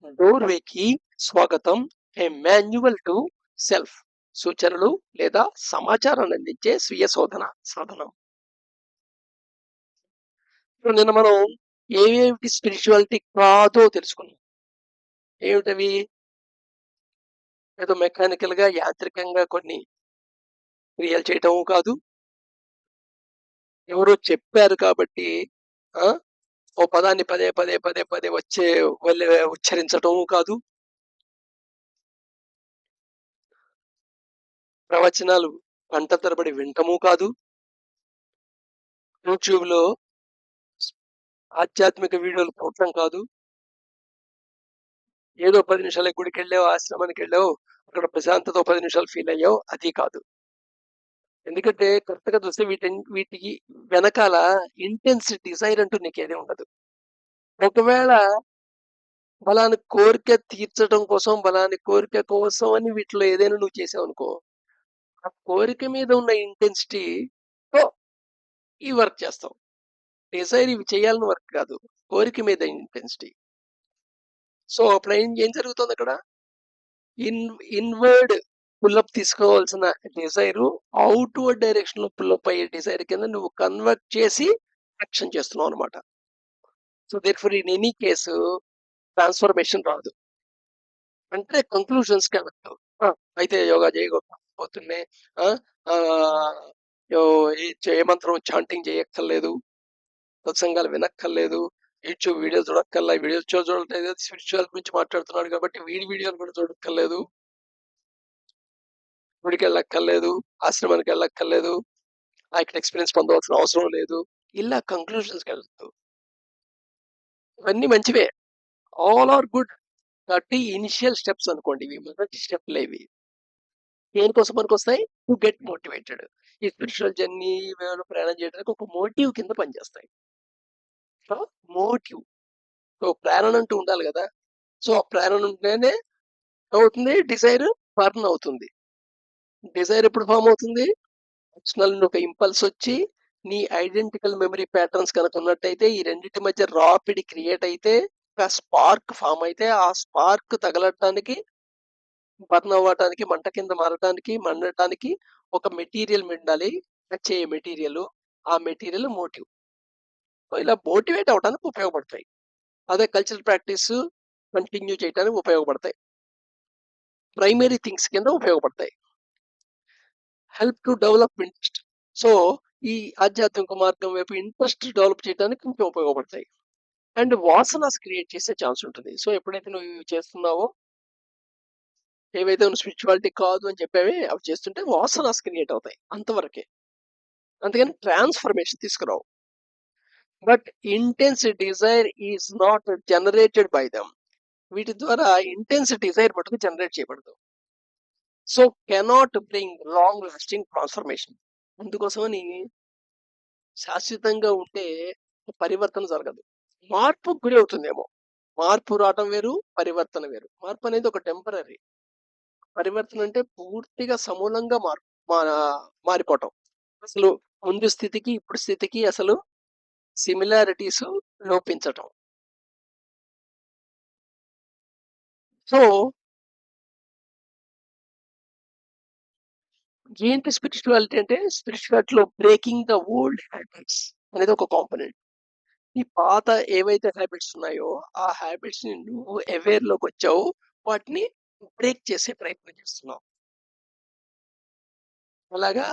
డోర్వేకి స్వాగతం. ఏ manual to self. సూచనలు లేదా సమాచారాన్ని అందించే స్వీయ శోధన సాధనం. ఇప్పుడు నిన్న మనం ఏమిటి స్పిరిచువాలిటీ కాదో తెలుసుకున్నాం. ఏమిటవి? ఏదో మెకానికల్ గా యాంత్రికంగా కొన్ని క్రియలు చేయటం కాదు. ఎవరో చెప్పారు కాబట్టి ఆ ఓ పదాన్ని పదే పదే పదే పదే వచ్చే వల్లే ఉచ్చరించటం కాదు. ప్రవచనాలు గంట తరబడి వినటము కాదు. యూట్యూబ్ లో ఆధ్యాత్మిక వీడియోలు చూడటం కాదు. ఏదో 10 నిమిషాలకి గుడికెళ్ళావు, ఆశ్రమానికి వెళ్ళావు, అక్కడ ప్రశాంతత ఓ 10 నిమిషాలు ఫీల్ అయ్యావు, అది కాదు. ఎందుకంటే కరెక్ట్‌గా చూస్తే వీటికి వెనకాల ఇంటెన్స్ డిజైర్ అంటూ నీకేది ఉండదు. ఒకవేళ బలాని కోరిక తీర్చడం కోసం, బలాని కోరిక కోసం అని వీటిలో ఏదైనా నువ్వు చేసావనుకో, ఆ కోరిక మీద ఉన్న ఇంటెన్సిటీతో ఈ వర్క్ చేస్తావు. డిజైర్ ఇవి చేయాలని వర్క్ కాదు. కోరిక మీద ఇంటెన్సిటీ. సో అప్పుడు ఏం జరుగుతుందక్కడ? ఇన్వర్డ్ పుల్అప్ తీసుకోవాల్సిన డిజైర్ అవుట్వర్డ్ డైరెక్షన్ లో పుల్అప్ అయ్యే డిజైర్ కింద నువ్వు కన్వర్ట్ చేసి యాక్షన్ చేస్తున్నావు అనమాట. So therefore in any case transformation రాదు. అంటే కంక్లూజన్స్ కి వెళ్తావు. అయితే యోగా చేయకపోతున్నాయి, ఏ మంత్రం చాంటింగ్ చేయక్కర్లేదు, సత్సంగాలు వినక్కర్లేదు, యూట్యూబ్ వీడియోలు చూడక్కర్లా, వీడియోలు చూడలేదు, స్పిరిచువల్ గురించి మాట్లాడుతున్నాడు కాబట్టి వీడియోలు కూడా చూడక్కర్లేదు, గుడికి వెళ్ళక్కర్లేదు, ఆశ్రమానికి వెళ్ళక్కర్లేదు, ఇక్కడ ఎక్స్పీరియన్స్ పొందవలసిన అవసరం లేదు. ఇలా కంక్లూషన్స్ వెళ్తూ ఇవన్నీ మంచివే, ఆల్ ఆర్ గుడ్. కాబట్టి ఇనిషియల్ స్టెప్స్ అనుకోండి, ఇవి మొదటి స్టెప్లు ఇవి. దేనికోసం మనకు వస్తాయి? To get motivated. ఈ స్పిరిచువల్ జర్నీ ప్రయాణం చేయడానికి ఒక మోటివ్ కింద పనిచేస్తాయి. సో మోటివ్, సో ప్రేరణ అంటూ ఉండాలి కదా. సో ఆ ప్రేరణ ఉంటేనే అవుతుంది డిజైర్ బర్న్ అవుతుంది. డిజైర్ ఎప్పుడు ఫామ్ అవుతుంది? పర్సనల్ ఒక ఇంపల్స్ వచ్చి నీ ఐడెంటికల్ మెమరీ ప్యాటర్న్స్ కనుక ఉన్నట్టయితే ఈ రెండింటి మధ్య రాపిడి క్రియేట్ అయితే ఒక స్పార్క్ ఫామ్ అయితే ఆ స్పార్క్ తగలటానికి, బర్న్ అవ్వటానికి, మంట కింద మారటానికి, మండటానికి ఒక మెటీరియల్ ఉండాలి. వచ్చే మెటీరియల్, ఆ మెటీరియల్ మోటివ్. ఇలా మోటివేట్ అవడానికి ఉపయోగపడతాయి. అదే కల్చరల్ ప్రాక్టీస్ కంటిన్యూ చేయడానికి ఉపయోగపడతాయి. ప్రైమరీ థింగ్స్ కింద ఉపయోగపడతాయి. Help to develop interest. So ఈ ఆధ్యాత్మిక మార్గం వైపు ఇంట్రెస్ట్ డెవలప్ చేయడానికి ఇంకా ఉపయోగపడతాయి. అండ్ వాసనాస్ క్రియేట్ చేసే ఛాన్స్ ఉంటుంది. సో ఎప్పుడైతే నువ్వు ఇవి చేస్తున్నావో, ఏవైతే నువ్వు స్పిరిచువాలిటీ కాదు అని చెప్పావే అవి చేస్తుంటే వాసనాస్ క్రియేట్ అవుతాయి, అంతవరకే. అందుకని ట్రాన్స్ఫర్మేషన్ తీసుకురావు. But intense desire is not generated by them. వీటి ద్వారా ఇంటెన్స్ డిజైర్ మటుకు జనరేట్ చేయబడదు. So cannot bring long lasting transformation. అందుకోసమని శాశ్వతంగా ఉంటే పరివర్తన జరగదు. మార్పు గురి అవుతుందేమో. మార్పు రావటం వేరు, పరివర్తన వేరు. మార్పు అనేది ఒక టెంపరరీ. పరివర్తన అంటే పూర్తిగా సమూలంగా మారిపోవటం. అసలు ముందు స్థితికి ఇప్పుడు స్థితికి అసలు సిమిలారిటీస్ లోపించటం. సో ఏంటి స్పిరిచువాలిటీ అంటే? స్పిరిచువాలిటీలో బ్రేకింగ్ ద ఓల్డ్ హ్యాబిట్స్ అనేది ఒక కాంపోనెంట్. ఈ పాత ఏవైతే హ్యాబిట్స్ ఉన్నాయో ఆ హ్యాబిట్స్ ని నువ్వు అవేర్ లోకి వచ్చావు, వాటిని బ్రేక్ చేసే ప్రయత్నం చేస్తున్నావు. అలాగా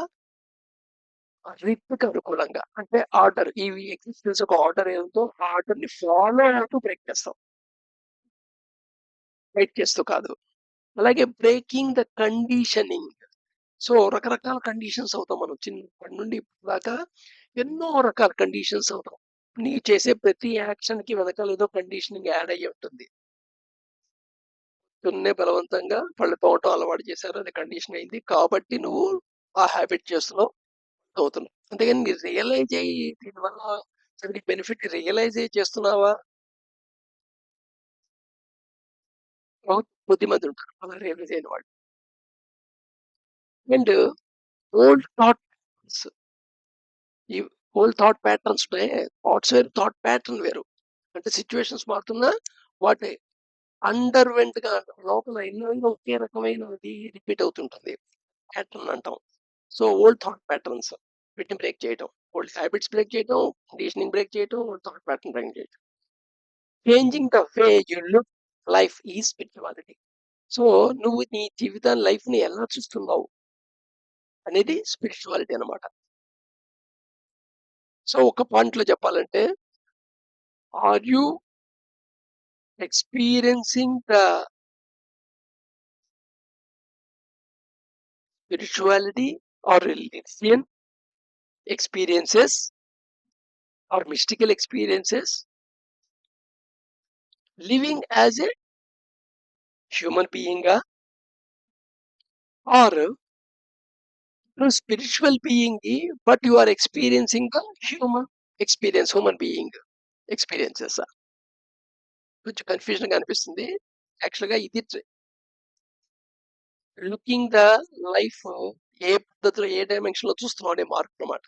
రిత్మిక అనుకూలంగా, అంటే ఆర్డర్, ఇవి ఎగ్జిస్టెన్స్ ఒక ఆర్డర్ ఏదో ఆ ఆర్డర్ ని ఫాలో అవుతూ బ్రేక్ చేస్తావు, బ్రేక్ చేస్తూ కాదు. అలాగే బ్రేకింగ్ ద కండిషనింగ్. సో రకరకాల కండిషన్స్ అవుతాం మనం చిన్నప్పటి నుండి ఇప్పటి దాకా. ఎన్నో రకాల కండిషన్స్ అవుతాం. నీ చేసే ప్రతి యాక్షన్ కి వెనకాల ఏదో కండిషనింగ్ యాడ్ అయ్యి ఉంటుంది. దున్నే బలవంతంగా పళ్ళు తోమటం అలవాటు చేశారు, అది కండిషన్ అయింది కాబట్టి నువ్వు ఆ హ్యాబిట్ చేస్తున్నావు, అవుతున్నావు. అంతేగాని మీరు రియలైజ్ అయ్యి దీనివల్ల సరికి బెనిఫిట్ రియలైజ్ అయ్యి చేస్తున్నావా? కొద్దిమంది ఉంటారు అలా రియలైజ్ అయిన వాళ్ళు. అండ్ ఓల్డ్ థాట్స్, ఈ ఓల్డ్ థాట్ ప్యాటర్న్స్ ఉంటాయి. థాట్స్ వేరు, థాట్ ప్యాటర్న్ వేరు. అంటే సిచ్యువేషన్స్ మారుతున్నా వాటి అండర్‌వెంట్‌గా లోపల ఎన్నో ఒకే రకమైనది రిపీట్ అవుతుంటుంది. ప్యాటర్న్ అంటాం. సో, ఓల్డ్ థాట్ ప్యాటర్న్స్ వీటిని బ్రేక్ చేయటం. ఓల్డ్ హ్యాబిట్స్ బ్రేక్ చేయటం, కండిషనింగ్ బ్రేక్ చేయటం, ఓల్డ్ థాట్ ప్యాటర్న్ బ్రేక్ చేయటం. Changing the way you look life is spirituality. So, నువ్వు నీ జీవితాన్ని లైఫ్‌ని ఎలా చూస్తున్నావు అనేది స్పిరిచువాలిటీ అన్నమాట. సో, ఒక పాయింట్‌లో చెప్పాలంటే are you experiencing the spirituality or religion experiences or mystical experiences living as a human being or no spiritual being but you are experiencing the human being experiences కొంచెం కన్ఫ్యూజన్ గా అనిపిస్తుంది actual గా ఇది looking the life ఏ పద్ధతిలో ఏ dimension లో చూస్తున్నావు అనే మార్పు అన్నమాట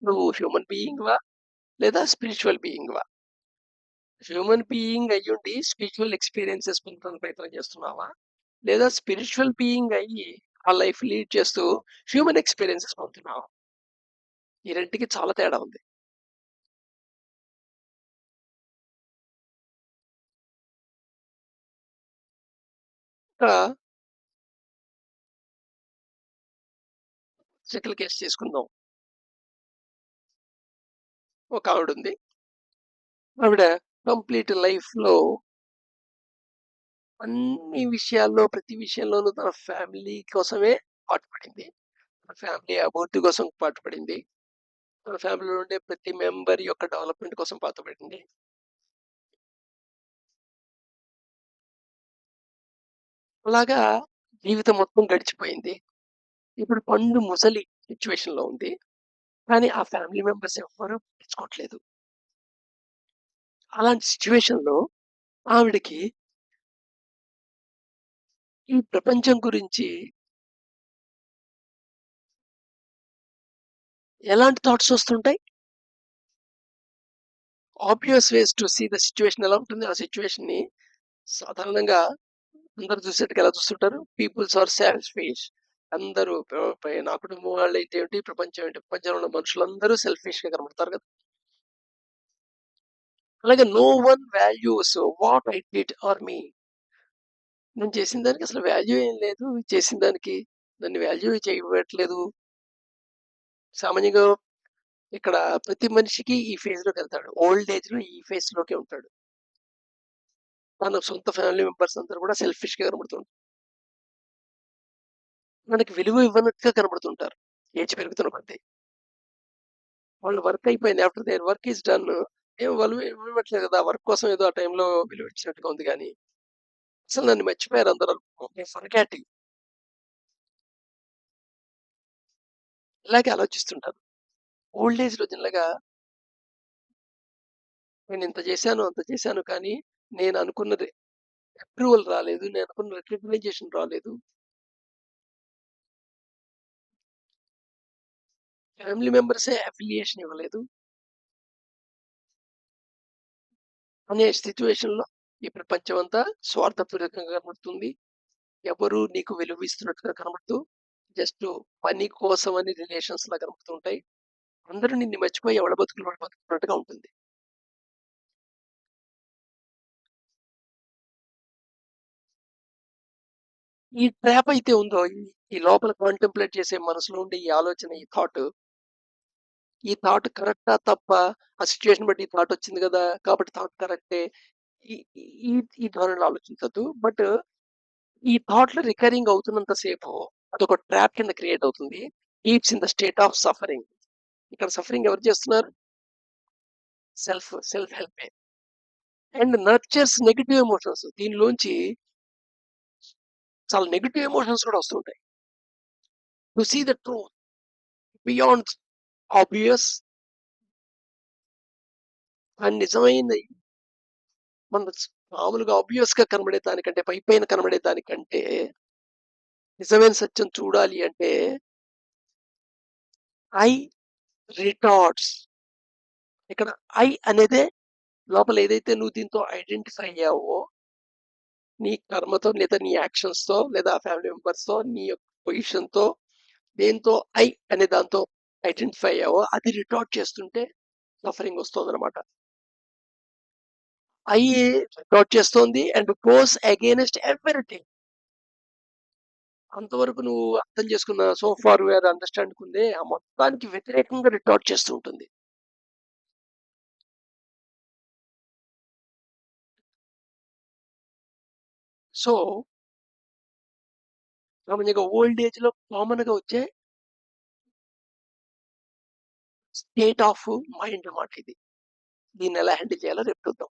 నువ్వు హ్యూమన్ బీయింగ్ వా లేదా స్పిరిచువల్ బీయింగ్ వా హ్యూమన్ బీయింగ్ అయ్యుండి స్పిరిచువల్ ఎక్స్పీరియన్సెస్ పొందడానికి ప్రయత్నం చేస్తున్నావా లేదా స్పిరిచువల్ బీయింగ్ అయ్యి ఆ లైఫ్ లీడ్ చేస్తూ హ్యూమన్ ఎక్స్పీరియన్సెస్ పొందుతున్నావా ఈ రెంటికి చాలా తేడా ఉంది ఇంకా సెటిల్ కేసు తీసుకుందాం ఒక ఆవిడ ఉంది ఆవిడ కంప్లీట్ లైఫ్ లో అన్ని విషయాల్లో ప్రతి విషయంలోనూ తన ఫ్యామిలీ కోసమే పాటుపడింది తన ఫ్యామిలీ అభివృద్ధి కోసం పాటుపడింది మన ఫ్యామిలీలో ఉండే ప్రతి మెంబర్ యొక్క డెవలప్మెంట్ కోసం పాటుపడింది అలాగా జీవితం మొత్తం గడిచిపోయింది ఇప్పుడు పండు ముసలి సిచ్యువేషన్ లో ఉంది కానీ ఆ ఫ్యామిలీ మెంబర్స్ ఎవ్వరూ పట్టించుకోవట్లేదు అలాంటి సిచ్యువేషన్ లో ఆవిడకి ఈ ప్రపంచం గురించి ఎలాంటి థాట్స్ వస్తుంటాయి obvious ways to see the situation ఎలా ఉంటుంది ఆ సిచ్యువేషన్ ని సాధారణంగా అందరూ చూసేట్టుగా ఎలా చూస్తుంటారు పీపుల్స్ ఆర్ సెల్ఫిష్ అందరూ నా కుటుంబం వాళ్ళు అయితే ఏంటి ప్రపంచం ఏంటి ప్రపంచంలో ఉన్న మనుషులందరూ సెల్ఫిష్ గా కనబడతారు కదా అలాగే no one values what I did or me నేను చేసిన దానికి అసలు వాల్యూ ఏం లేదు చేసిన దానికి దాన్ని వాల్యూ చేయట్లేదు సామాన్యంగా ఇక్కడ ప్రతి మనిషికి ఈ ఫేజ్ లోకి వెళ్తాడు ఓల్డ్ ఏజ్ లో ఈ ఫేజ్ లోకి ఉంటాడు తన సొంత ఫ్యామిలీ మెంబర్స్ అందరూ కూడా సెల్ఫిష్ గా కనబడుతుంటారు మనకి విలువ ఇవ్వనట్టుగా కనబడుతుంటారు ఏజ్ పెరుగుతున్న కొద్దీ వాళ్ళు వర్క్ అయిపోయింది after their work is done ఏం వాళ్ళు ఇవ్వట్లేదు కదా వర్క్ కోసం ఏదో ఆ టైంలో విలువ ఇచ్చినట్టుగా ఉంది కానీ అసలు నన్ను మర్చిపోయారు అందరూ ఫర్గాట్ ఇలాగే ఆలోచిస్తుంటారు ఓల్డ్ ఏజ్ లో జనరల్గా నేను ఇంత చేశాను అంత చేశాను కానీ నేను అనుకున్నది అప్రూవల్ రాలేదు నేను అనుకున్న రికగ్నైజేషన్ రాలేదు ఫ్యామిలీ మెంబర్సే అఫిలియేషన్ ఇవ్వలేదు అనే సిచ్యువేషన్ లో ఈ ప్రపంచం అంతా స్వార్థపూరితంగా కనబడుతుంది ఎవరు నీకు విలువ ఇస్తున్నట్టుగా కనబడుతూ జస్ట్ పని కోసం అని రిలేషన్స్ లా కనబడుతుంటాయి అందరూ నిన్ను మర్చిపోయి ఎవడ బతుకులు వాడు బతుకుతున్నట్టుగా ఉంటుంది ఈ ట్రాప్ అయితే ఉందో ఈ లోపల కాంటెంప్లేట్ చేసే మనసులో ఉండే ఈ ఆలోచన ఈ థాట్ కరెక్టా తప్ప ఆ సిచ్యువేషన్ బట్టి ఈ థాట్ వచ్చింది కదా కాబట్టి థాట్ కరెక్టే ఈ ఈ ఈ ధోరణిలో ఆలోచించద్దు బట్ ఈ థాట్లు రికరింగ్ అవుతున్నంత సేపు అదొక ట్రాప్ కింద క్రియేట్ అవుతుంది keeps in the state of suffering ఇక్కడ సఫరింగ్ ఎవరు చేస్తున్నారు self help and nurtures negative emotions దీనిలోంచి చాలా నెగిటివ్ ఎమోషన్స్ కూడా వస్తుంటాయి to see the truth beyond obvious and నిజమైన మన మామూలుగా ఆబ్వియస్ గా కనబడే దానికంటే పై పైన కనబడే దానికంటే నిజమైన సత్యం చూడాలి అంటే ఐ రిటార్డ్స్ ఇక్కడ ఐ అనేదే లోపల ఏదైతే నువ్వు దీంతో ఐడెంటిఫై అయ్యావో, నీ కర్మతో లేదా నీ యాక్షన్స్‌తో లేదా ఫ్యామిలీ మెంబర్స్‌తో నీ యొక్క పొజిషన్‌తో దేంతో అనే దాంతో ఐడెంటిఫై అయ్యావో అది రిటార్ట్ చేస్తుంటే సఫరింగ్ వస్తోందనమాట. రిటార్ట్ చేస్తోంది అండ్ గోస్ అగైన్స్ట్ ఎవ్రీథింగ్. అంతవరకు నువ్వు అర్థం చేసుకున్న so far we are understanding ఉందే ఆ మొత్తానికి వ్యతిరేకంగా రిటార్ట్ చేస్తూ ఉంటుంది. సో, సామాన్యంగా ఓల్డ్ ఏజ్‌లో కామన్‌గా వచ్చే స్టేట్ ఆఫ్ మైండ్ అన్నమాట ఇది. దీన్నెలా హ్యాండిల్ చేయాలో రేపు చూద్దాం.